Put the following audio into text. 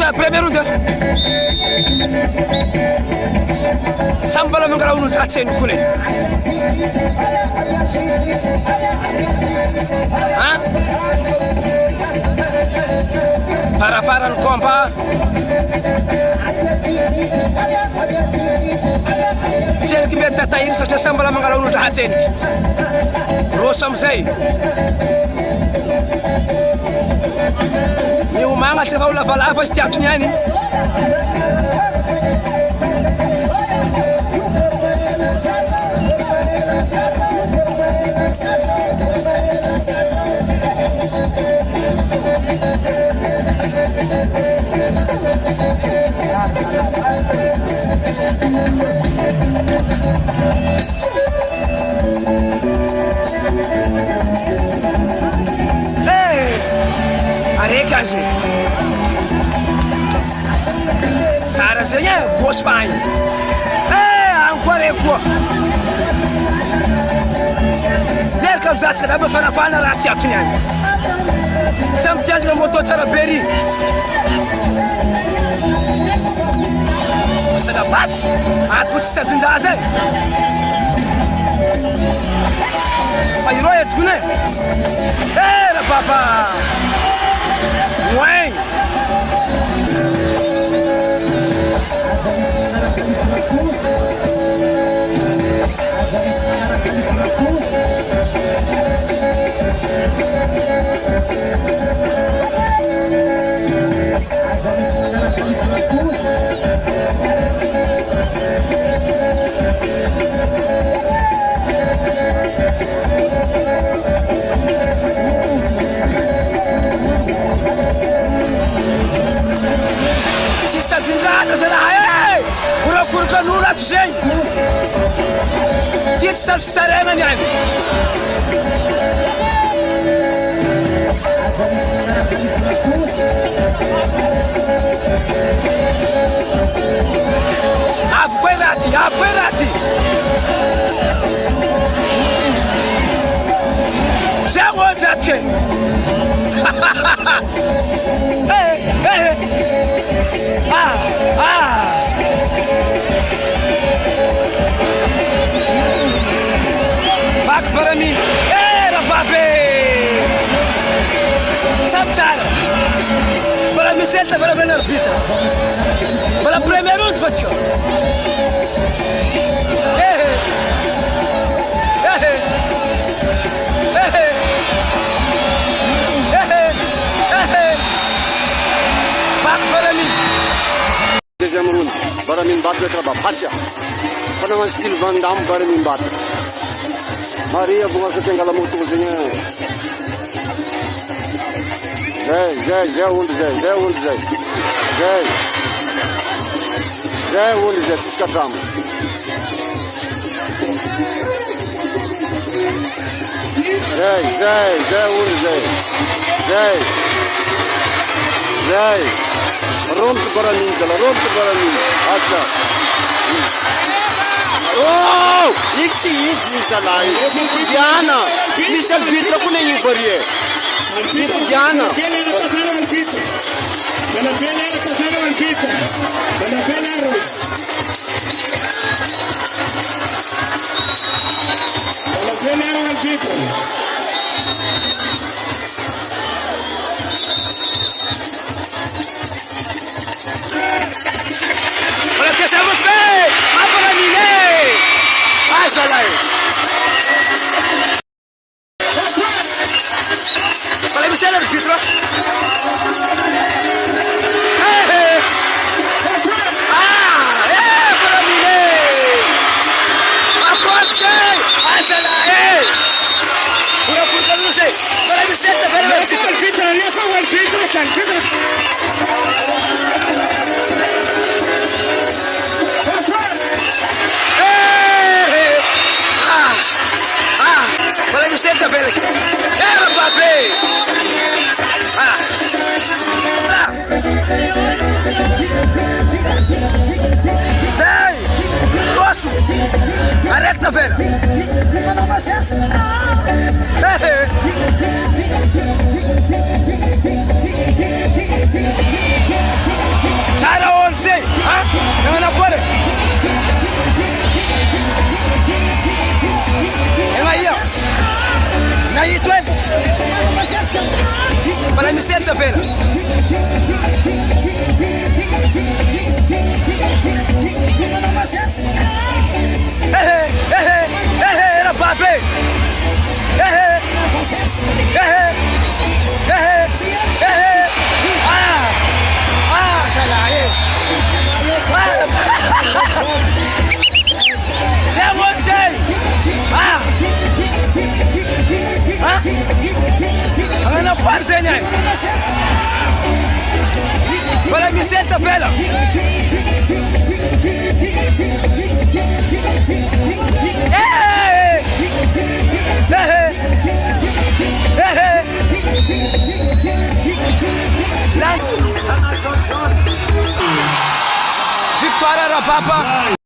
Rosa primeiro dia. Sambala mengalau nu tatsen kune. Hah? Para no kompa. Sel ki betta tayin sa sambala mengalau nu tatsen. Rosa msai. Ni umanga tsefa ulavalava sy tiatony any. Areka-se. Tsara zay gosy fahiny. Ankora koa. Lerika mizatsika da mafanafana raha tiatony any. Samy tiandrina moto tsara be ry. Sanabaty, aty fo tsy sadin-draha zay. Fa iro etikony e. Rababa. Ouais. Sadin-draza za raha e! Urakorok'an'olo ato zay! Dia tsy sarotsy sarenany any! Avy koa i raty! Zay ohatra aty ke! Vaky baraminy. Rababe! Samy tsara. Mbola miselta baraminy arbitra. Mbola premier round fa tsika. Vaky baraminy. Deuxième round, Baramin bat le travail, Pacha. Pendant skill Van Damme, Baramin bat. Maria, vous avez fait la moto, Seigneur. Rond Baramin, Acha. Oh! Ixi, salai. Diana, Mr. Pizza con il barriere. Diana. sexta-feira. Era papi. Salah. Jamon say. Ang anak ko sa niya. Wala mi sexta-feira. Victoria Rapapa.